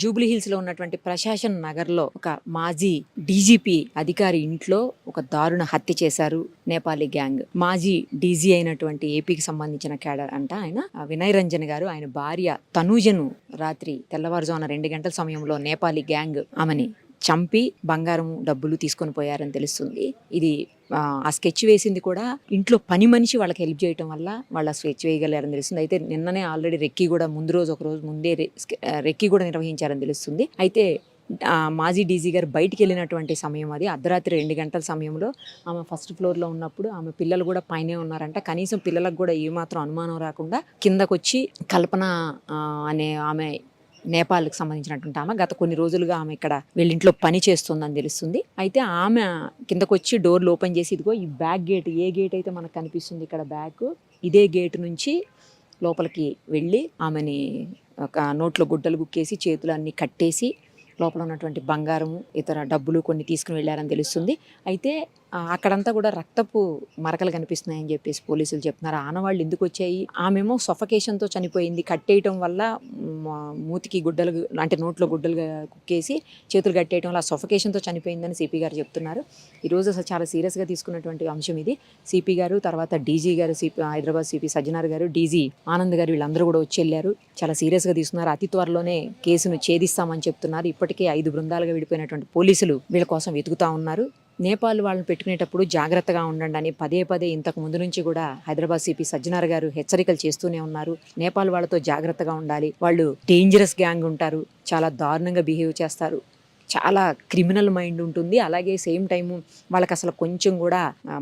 Jubilee హిల్స్లో ఉన్నటువంటి ప్రశాసన్ నగర్లో ఒక మాజీ డీజీపీ అధికారి ఇంట్లో ఒక దారుణ హత్య చేశారు నేపాలీ గ్యాంగ్. మాజీ డీజీ అయినటువంటి ఏపీకి సంబంధించిన క్యాడర్ అంట ఆయన వినయ్ రంజన్ గారు, ఆయన భార్య తనూజను రాత్రి తెల్లవారుజామున 2 గంటల సమయంలో నేపాలీ గ్యాంగ్ ఆమెని చంపి బంగారం డబ్బులు తీసుకొని పోయారని తెలుస్తుంది. ఇది ఆ స్కెచ్ వేసింది కూడా ఇంట్లో పని మనిషి వాళ్ళకి హెల్ప్ చేయడం వల్ల వాళ్ళ స్కెచ్ వేయగలరని తెలుస్తుంది. అయితే నిన్ననే ఆల్రెడీ రెక్కి కూడా ఒక రోజు ముందే రెక్కి కూడా నిర్వహించారని తెలుస్తుంది. అయితే మాజీ డీజీ గారు బయటికి వెళ్ళినటువంటి సమయం అది అర్ధరాత్రి 2 గంటల సమయంలో ఆమె ఫస్ట్ ఫ్లోర్లో ఉన్నప్పుడు ఆమె పిల్లలు కూడా పైనే ఉన్నారంట. కనీసం పిల్లలకు కూడా ఏమాత్రం అనుమానం రాకుండా కిందకొచ్చి కల్పన అనే ఆమె నేపాల్కి సంబంధించినటువంటి ఆమె గత కొన్ని రోజులుగా ఆమె ఇక్కడ వీళ్ళింట్లో పని చేస్తుందని తెలుస్తుంది. అయితే ఆమె కిందకు వచ్చి డోర్లు ఓపెన్ చేసి ఇదిగో ఈ బ్యాక్ గేట్, ఏ గేట్ అయితే మనకు కనిపిస్తుంది ఇక్కడ బ్యాక్, ఇదే గేట్ నుంచి లోపలికి వెళ్ళి ఆమెని ఒక నోట్లో గుడ్డలు గుక్కేసి చేతులు అన్నీ కట్టేసి లోపల ఉన్నటువంటి బంగారము ఇతర డబ్బులు కొన్ని తీసుకుని వెళ్ళారని తెలుస్తుంది. అయితే అక్కడంతా కూడా రక్తపు మరకలు కనిపిస్తున్నాయని చెప్పేసి పోలీసులు చెప్తున్నారు. ఆనవాళ్ళు ఎందుకు వచ్చాయి? ఆమెమో సఫకేషన్తో చనిపోయింది, కట్టేయటం వల్ల మూతికి గుడ్డలు అంటే నోట్లో గుడ్డలు కుక్కేసి చేతులు కట్టేయటం వల్ల సఫకేషన్తో చనిపోయిందని సిపి గారు చెప్తున్నారు. ఈరోజు అసలు చాలా సీరియస్గా తీసుకున్నటువంటి అంశం ఇది. సిపి గారు, తర్వాత డీజీ గారు, హైదరాబాద్ సిపి సజ్జనార్ గారు, డీజీ ఆనంద్ గారు వీళ్ళందరూ కూడా వచ్చి వెళ్ళారు. చాలా సీరియస్గా తీసుకున్నారు. అతి త్వరలోనే కేసును ఛేదిస్తామని చెప్తున్నారు. ఇప్పటికే 5 బృందాలుగా విడిపోయినటువంటి పోలీసులు వీళ్ళ కోసం వెతుకుతా ఉన్నారు. నేపాల్ వాళ్ళని పెట్టుకునేటప్పుడు జాగ్రత్తగా ఉండండి అని పదే ఇంతకు ముందు నుంచి కూడా హైదరాబాద్ సిపి సజ్జనార్ గారు హెచ్చరికలు చేస్తూనే ఉన్నారు. నేపాల్ వాళ్ళతో జాగ్రత్తగా ఉండాలి, వాళ్ళు డేంజరస్ గ్యాంగ్ ఉంటారు, చాలా దారుణంగా బిహేవ్ చేస్తారు, చాలా క్రిమినల్ మైండ్ ఉంటుంది, అలాగే సేమ్ టైము వాళ్ళకి అసలు కొంచెం కూడా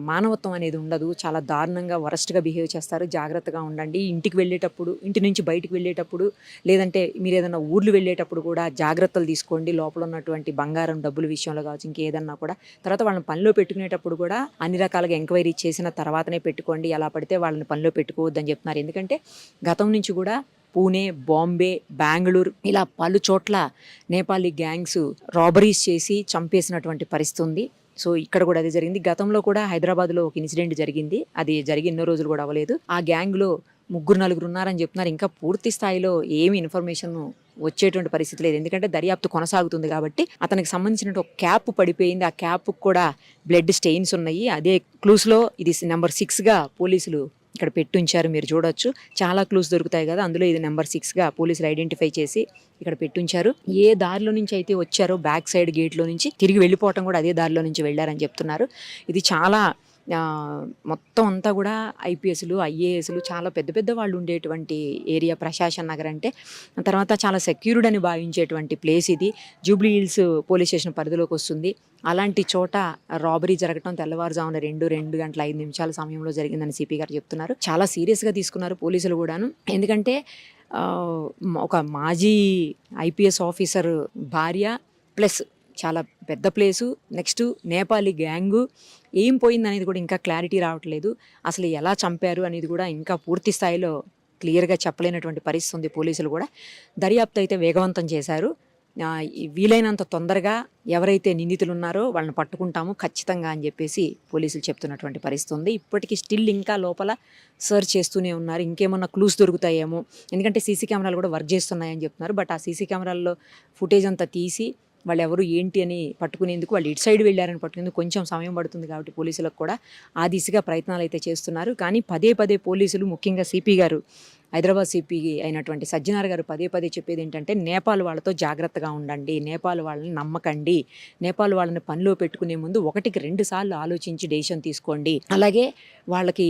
మానవత్వం అనేది ఉండదు, చాలా దారుణంగా వరస్ట్గా బిహేవ్ చేస్తారు, జాగ్రత్తగా ఉండండి. ఇంటికి వెళ్ళేటప్పుడు, ఇంటి నుంచి బయటికి వెళ్ళేటప్పుడు, లేదంటే మీరు ఏదైనా ఊర్లు వెళ్ళేటప్పుడు కూడా జాగ్రత్తలు తీసుకోండి. లోపల ఉన్నటువంటి బంగారం డబ్బుల విషయంలో కావచ్చు, ఇంకేదన్నా కూడా. తర్వాత వాళ్ళని పనిలో పెట్టుకునేటప్పుడు కూడా అన్ని రకాలుగా ఎంక్వైరీ చేసిన తర్వాతనే పెట్టుకోండి, ఎలా పడితే వాళ్ళని పనిలో పెట్టుకోవద్దని చెప్తున్నారు. ఎందుకంటే గతం నుంచి కూడా పూణే, బాంబే, బెంగళూరు ఇలా పలు చోట్ల నేపాలీ గ్యాంగ్స్ రాబరీస్ చేసి చంపేసినటువంటి పరిస్థితి ఉంది. సో ఇక్కడ కూడా అదే జరిగింది. గతంలో కూడా హైదరాబాద్లో ఒక ఇన్సిడెంట్ జరిగింది. అది జరిగి ఎన్నో రోజులు కూడా అవ్వలేదు. ఆ గ్యాంగ్లో 3-4 ఉన్నారని చెప్తున్నారు. ఇంకా పూర్తి స్థాయిలో ఏమి ఇన్ఫర్మేషన్ వచ్చేటువంటి పరిస్థితి లేదు. ఎందుకంటే దర్యాప్తు కొనసాగుతుంది కాబట్టి. అతనికి సంబంధించిన ఒక క్యాప్ పడిపోయింది. ఆ క్యాప్ కూడా బ్లడ్ స్టెయిన్స్ ఉన్నాయి. అదే క్లూస్లో ఇది నెంబర్ 6గా పోలీసులు ఇక్కడ పెట్టుంచారు. మీరు చూడొచ్చు, చాలా క్లూస్ దొరుకుతాయి కదా, అందులో ఇది నెంబర్ 6గా పోలీసులు ఐడెంటిఫై చేసి ఇక్కడ పెట్టుంచారు. ఏ దారిలో నుంచి అయితే వచ్చారో బ్యాక్ సైడ్ గేట్లో నుంచి తిరిగి వెళ్ళిపోవటం కూడా అదే దారిలో నుంచి వెళ్ళారని చెప్తున్నారు. ఇది చాలా మొత్తం అంతా కూడా ఐపీఎస్లు, ఐఏఎస్లు చాలా పెద్ద వాళ్ళు ఉండేటువంటి ఏరియా ప్రశాసన్ నగర్ అంటే. తర్వాత చాలా సెక్యూర్డ్ అని భావించేటువంటి ప్లేస్ ఇది. జూబ్లీ హిల్స్ పోలీస్ స్టేషన్ పరిధిలోకి వస్తుంది. అలాంటి చోట రాబరీ జరగటం తెల్లవారుజామున 2 గంటల 5 నిమిషాల సమయంలో జరిగిందని సిపి గారు చెప్తున్నారు. చాలా సీరియస్గా తీసుకున్నారు పోలీసులు కూడాను. ఎందుకంటే ఒక మాజీ ఐపీఎస్ ఆఫీసర్ భార్య ప్లస్ చాలా పెద్ద ప్లేసు, నెక్స్ట్ నేపాలీ గ్యాంగు, ఏం పోయింది అనేది కూడా ఇంకా క్లారిటీ రావట్లేదు. అసలు ఎలా చంపారు అనేది కూడా ఇంకా పూర్తి స్థాయిలో క్లియర్గా చెప్పలేనటువంటి పరిస్థితి ఉంది. పోలీసులు కూడా దర్యాప్తు అయితే వేగవంతం చేశారు. వీలైనంత తొందరగా ఎవరైతే నిందితులు ఉన్నారో వాళ్ళని పట్టుకుంటాము ఖచ్చితంగా అని చెప్పేసి పోలీసులు చెప్తున్నటువంటి పరిస్థితి ఉంది. ఇప్పటికీ స్టిల్ ఇంకా లోపల సర్చ్ చేస్తూనే ఉన్నారు, ఇంకేమన్నా క్లూస్ దొరుకుతాయేమో. ఎందుకంటే సీసీ కెమెరాలు కూడా వర్క్ చేస్తున్నాయని చెప్తున్నారు. బట్ ఆ సీసీ కెమెరాల్లో ఫుటేజ్ అంతా తీసి వాళ్ళు ఎవరు ఏంటి అని పట్టుకునేందుకు, వాళ్ళు ఇటు సైడ్ వెళ్ళారని పట్టుకునేందుకు కొంచెం సమయం పడుతుంది. కాబట్టి పోలీసులకు కూడా ఆ దిశగా ప్రయత్నాలు అయితే చేస్తున్నారు. కానీ పదే పోలీసులు, ముఖ్యంగా సిపి గారు, హైదరాబాద్ సిపి అయినటువంటి సజ్జనార్ గారు పదే చెప్పేది ఏంటంటే నేపాల్ వాళ్ళతో జాగ్రత్తగా ఉండండి, నేపాల్ వాళ్ళని నమ్మకండి, నేపాల్ వాళ్ళని పనిలో పెట్టుకునే ముందు 1-2 సార్లు ఆలోచించి డెసిషన్ తీసుకోండి. అలాగే వాళ్ళకి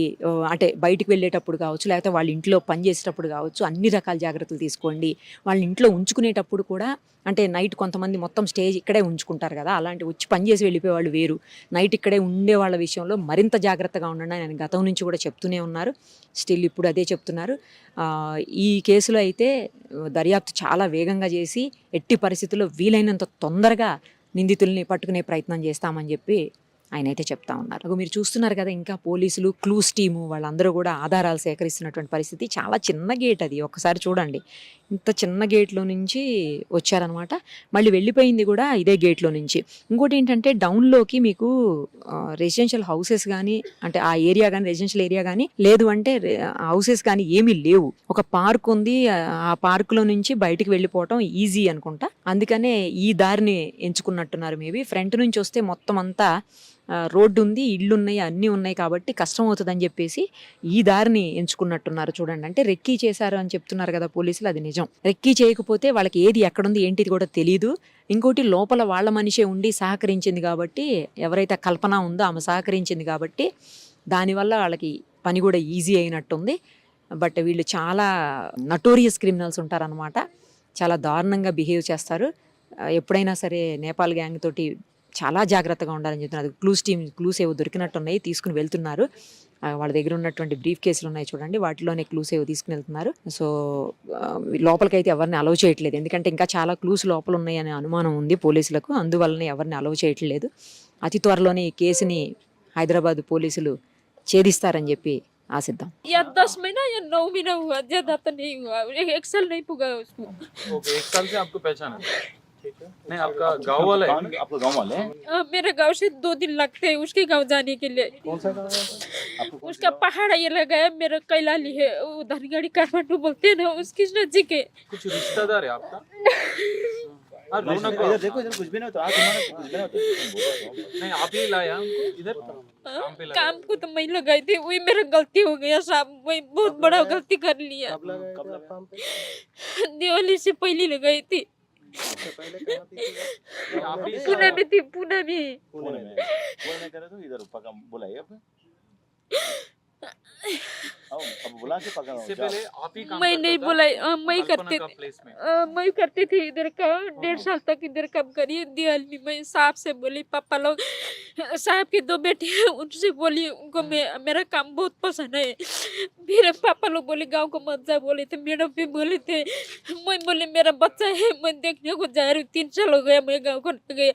అంటే బయటికి వెళ్ళేటప్పుడు కావచ్చు, లేకపోతే వాళ్ళ ఇంట్లో పని చేసేటప్పుడు కావచ్చు, అన్ని రకాల జాగ్రత్తలు తీసుకోండి. వాళ్ళ ఇంట్లో ఉంచుకునేటప్పుడు కూడా, అంటే నైట్ కొంతమంది మొత్తం స్టేజ్ ఇక్కడే ఉంచుకుంటారు కదా, అలాంటి వచ్చి పని చేసి వెళ్ళిపోయే వాళ్ళు వేరు, నైట్ ఇక్కడే ఉండే వాళ్ళ విషయంలో మరింత జాగ్రత్తగా ఉండండి అని గతం నుంచి కూడా చెప్తూనే ఉన్నారు. స్టిల్ ఇప్పుడు అదే చెప్తున్నారు. ఈ కేసులో అయితే దర్యాప్తు చాలా వేగంగా చేసి ఎట్టి పరిస్థితుల్లో వీలైనంత తొందరగా నిందితుల్ని పట్టుకునే ప్రయత్నం చేస్తామని చెప్పి ఆయనైతే చెప్తా ఉన్నారు. అగో మీరు చూస్తున్నారు కదా, ఇంకా పోలీసులు, క్లూస్ టీము వాళ్ళందరూ కూడా ఆధారాలు సేకరిస్తున్నటువంటి పరిస్థితి. చాలా చిన్న గేట్ అది, ఒక్కసారి చూడండి. ఇంత చిన్న గేట్లో నుంచి వచ్చారనమాట. మళ్ళీ వెళ్ళిపోయింది కూడా ఇదే గేట్లో నుంచి. ఇంకోటి ఏంటంటే డౌన్లోకి మీకు రెసిడెన్షియల్ హౌసెస్ కానీ, అంటే ఆ ఏరియా కానీ, రెసిడెన్షియల్ ఏరియా కానీ, లేదు అంటే హౌసెస్ కానీ ఏమీ లేవు. ఒక పార్క్ ఉంది, ఆ పార్కులో నుంచి బయటికి వెళ్ళిపోవటం ఈజీ అనుకుంటా. అందుకనే ఈ దారిని ఎంచుకున్నట్టున్నారు. మేబీ ఫ్రంట్ నుంచి వస్తే మొత్తం అంతా రోడ్డు ఉంది, ఇళ్ళు ఉన్నాయి, అన్నీ ఉన్నాయి కాబట్టి కష్టం అవుతుందని చెప్పేసి ఈ దారిని ఎంచుకున్నట్టున్నారు. చూడండి, అంటే రెక్కీ చేశారు అని చెప్తున్నారు కదా పోలీసులు, అది నిజం. రెక్కీ చేయకపోతే వాళ్ళకి ఏది ఎక్కడుంది ఏంటిది కూడా తెలియదు. ఇంకోటి లోపల వాళ్ళ మనిషే ఉండి సహకరించింది కాబట్టి, ఎవరైతే కల్పన ఉందో ఆమె సహకరించింది కాబట్టి దానివల్ల వాళ్ళకి పని కూడా ఈజీ అయినట్టుంది. బట్ వీళ్ళు చాలా నటోరియస్ క్రిమినల్స్ ఉంటారనమాట. చాలా దారుణంగా బిహేవ్ చేస్తారు. ఎప్పుడైనా సరే నేపాల్ గ్యాంగ్ తోటి చాలా జాగ్రత్తగా ఉండాలని చెప్తున్నారు. క్లూస్ ఏవో దొరికినట్టున్నాయి, తీసుకుని వెళ్తున్నారు. వాళ్ళ దగ్గర ఉన్నటువంటి బ్రీఫ్ కేసులు ఉన్నాయి చూడండి, వాటిలోనే క్లూస్ ఏవో తీసుకుని వెళ్తున్నారు. సో లోపలికైతే ఎవరిని అలౌ చేయట్లేదు, ఎందుకంటే ఇంకా చాలా క్లూస్ లోపల ఉన్నాయనే అనుమానం ఉంది పోలీసులకు. అందువల్లనే ఎవరిని అలౌ చేయట్లేదు. అతి త్వరలోనే ఈ కేసుని హైదరాబాద్ పోలీసులు ఛేదిస్తారని చెప్పి ఆశిద్దాం. या 10 महीना या 9 महीना हुआ, ज्यादा तो नहीं हुआ, 1 साल नहीं पुगा उसको। ओके, 1 साल से आपको पहचान है? ठीक है। नहीं, आपका गाँव वाला है? आपका गाँव वाले हैं? मेरे गांव से 2 दिन लगते हैं उसके गांव जाने के लिए। कौन सा गाँव है आपका? उसका पहाड़ ये लगा है, मेरा कैलाली है, वो धनगढ़ी काठमांडू बोलते हैं ना, उसकी नजदीक है। कुछ रिश्तेदार है आपका? हाँ, नहीं, रोना इधर देखो, इधर कुछ भी नहीं होता, आप हमारा कुछ भी नहीं होता। नहीं, आप ही लाया हमको इधर काम पे लगाया? काम को तो मैं लगाई थी, वही मेरा गलती हो गया साहब, वही बहुत बड़ा गलती कर लिया। कब लगाए थे आप काम पे? दिवाली से पहले लगाई थी, उससे पहले कहाँ थी? आप ही पुणे में थी, पुणे में। पुणे में करे तो इधर पका बुलाइए अब। अब बुला के पका इससे पहले आप ही काम मैं करता नहीं था? बुलाई, मैं कल्पना करते का थे, प्लेस में? मैं करती थी इधर का। 1.5 साल तक इधर काम करी। दिवाली में साहब से बोली, पापा लोग, साहब की 2 बेटी हैं, उनसे बोली उनको मेरा काम बहुत पसंद है। फिर पापा लोग बोले गांव को मत जा, बोले थे मैडम भी बोले थे। मैं बोले मेरा बच्चा है, मैं देखने को जा रही हूँ, 3 साल हो गया मैं गाँव को नहीं गया।